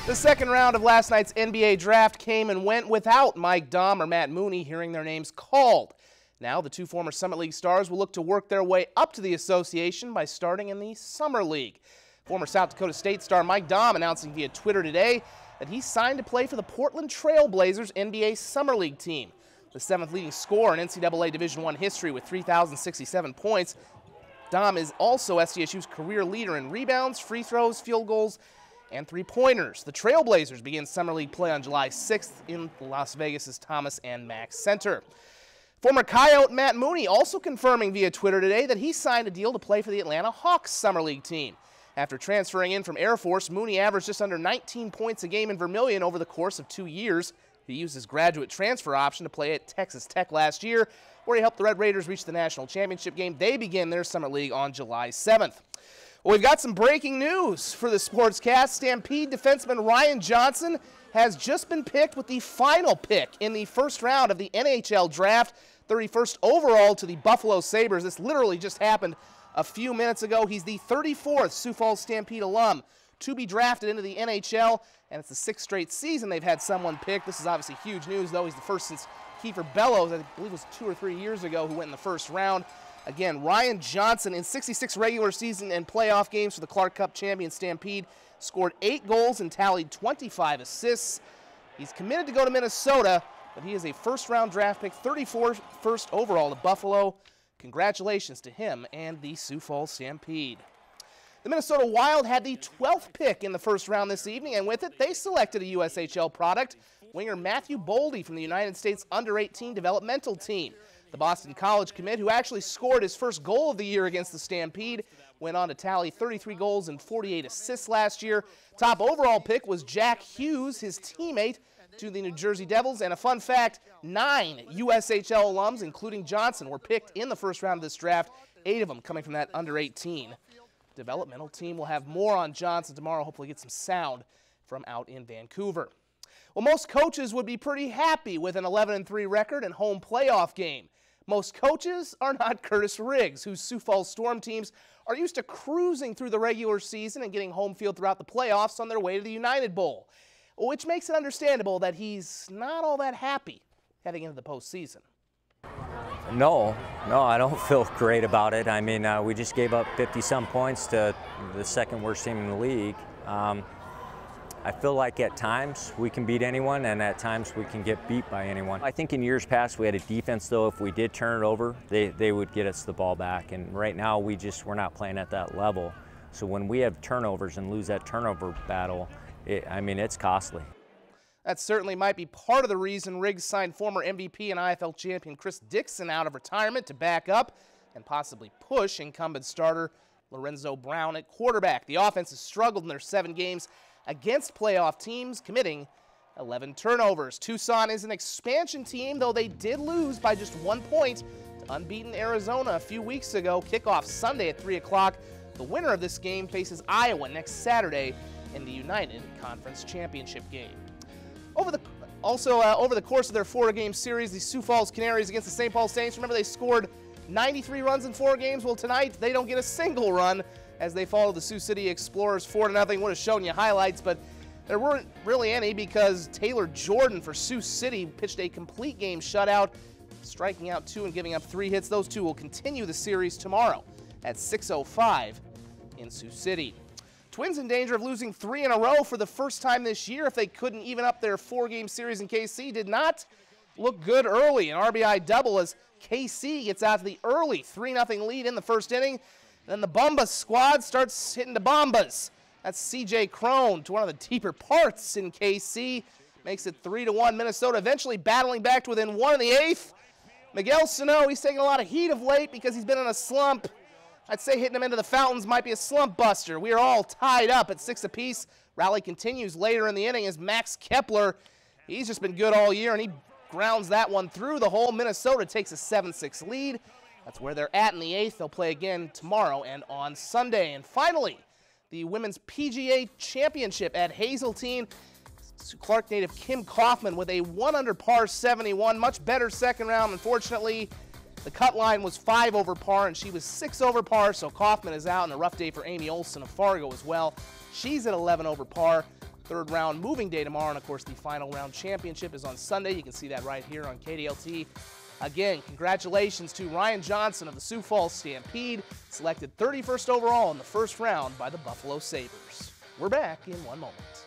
The second round of last night's NBA draft came and went without Mike Daum or Matt Mooney hearing their names called. Now the two former Summit League stars will look to work their way up to the association by starting in the Summer League. Former South Dakota State star Mike Daum announcing via Twitter today that he signed to play for the Portland Trail Blazers NBA Summer League team. The seventh leading scorer in NCAA Division I history with 3,067 points, Daum is also SDSU's career leader in rebounds, free throws, field goals, and three-pointers. The Trailblazers begin Summer League play on July 6th in Las Vegas' Thomas and Mack Center. Former Coyote Matt Mooney also confirming via Twitter today that he signed a deal to play for the Atlanta Hawks Summer League team. After transferring in from Air Force, Mooney averaged just under 19 points a game in Vermilion over the course of 2 years. He used his graduate transfer option to play at Texas Tech last year, where he helped the Red Raiders reach the national championship game. They begin their Summer League on July 7th. Well, we've got some breaking news for the Sportscast. Stampede defenseman Ryan Johnson has just been picked with the final pick in the first round of the NHL draft, 31st overall to the Buffalo Sabres. This literally just happened a few minutes ago. He's the 34th Sioux Falls Stampede alum to be drafted into the NHL, and it's the sixth straight season they've had someone picked. This is obviously huge news, though. He's the first since Kiefer Bellows, I believe it was 2 or 3 years ago, who went in the first round. Again, Ryan Johnson in 66 regular season and playoff games for the Clark Cup champion Stampede scored 8 goals and tallied 25 assists. He's committed to go to Minnesota, but he is a first-round draft pick, 34th first overall to Buffalo. Congratulations to him and the Sioux Falls Stampede. The Minnesota Wild had the 12th pick in the first round this evening, and with it, they selected a USHL product, winger Matthew Boldy from the United States Under-18 developmental team. The Boston College commit, who actually scored his first goal of the year against the Stampede, went on to tally 33 goals and 48 assists last year. Top overall pick was Jack Hughes, his teammate to the New Jersey Devils. And a fun fact, 9 USHL alums, including Johnson, were picked in the first round of this draft, 8 of them coming from that Under-18 developmental team. We'll have more on Johnson tomorrow, hopefully get some sound from out in Vancouver. Well, most coaches would be pretty happy with an 11-3 record and home playoff game. Most coaches are not Curtis Riggs, whose Sioux Falls Storm teams are used to cruising through the regular season and getting home field throughout the playoffs on their way to the United Bowl, which makes it understandable that he's not all that happy heading into the postseason. No, I don't feel great about it. I mean, we just gave up 50-some points to the second worst team in the league. I feel like at times we can beat anyone, and at times we can get beat by anyone. I think in years past we had a defense, though, if we did turn it over, they would get us the ball back. And right now we're not playing at that level. So when we have turnovers and lose that turnover battle, it's costly. That certainly might be part of the reason Riggs signed former MVP and IFL champion Chris Dixon out of retirement to back up and possibly push incumbent starter Lorenzo Brown at quarterback. The offense has struggled in their 7 games against playoff teams, committing 11 turnovers. Tucson is an expansion team, though they did lose by just 1 point to unbeaten Arizona a few weeks ago. Kickoff Sunday at 3 o'clock. The winner of this game faces Iowa next Saturday in the United Conference Championship game. Over the course of their 4-game series, the Sioux Falls Canaries against the St. Paul Saints, remember they scored 93 runs in 4 games? Well, tonight they don't get a single run as they follow the Sioux City Explorers 4-0. Would have shown you highlights, but there weren't really any because Taylor Jordan for Sioux City pitched a complete game shutout, striking out 2 and giving up 3 hits. Those 2 will continue the series tomorrow at 6:05 in Sioux City. Twins in danger of losing 3 in a row for the first time this year if they couldn't even up their 4-game series in KC. Did not look good early. An RBI double as KC gets out to the early 3-0 lead in the first inning. Then the Bombas squad starts hitting the Bombas. That's C.J. Crone to one of the deeper parts in KC. Makes it 3-1. Minnesota eventually battling back to within 1 in the 8th. Miguel Sano, he's taking a lot of heat of late because he's been in a slump. I'd say hitting him into the fountains might be a slump buster. We are all tied up at 6 apiece. Rally continues later in the inning as Max Kepler, he's just been good all year, and he grounds that one through the hole. Minnesota takes a 7-6 lead. That's where they're at in the 8th. They'll play again tomorrow and on Sunday. And finally, the Women's PGA Championship at Hazeltine. Clark native Kim Kaufman with a 1-under par 71. Much better second round. Unfortunately, the cut line was 5 over par, and she was 6 over par, so Kaufman is out, and a rough day for Amy Olson of Fargo as well. She's at 11 over par. third round moving day tomorrow, and of course the final round championship is on Sunday. You can see that right here on KDLT. Again, congratulations to Ryan Johnson of the Sioux Falls Stampede, selected 31st overall in the first round by the Buffalo Sabres. We're back in one moment.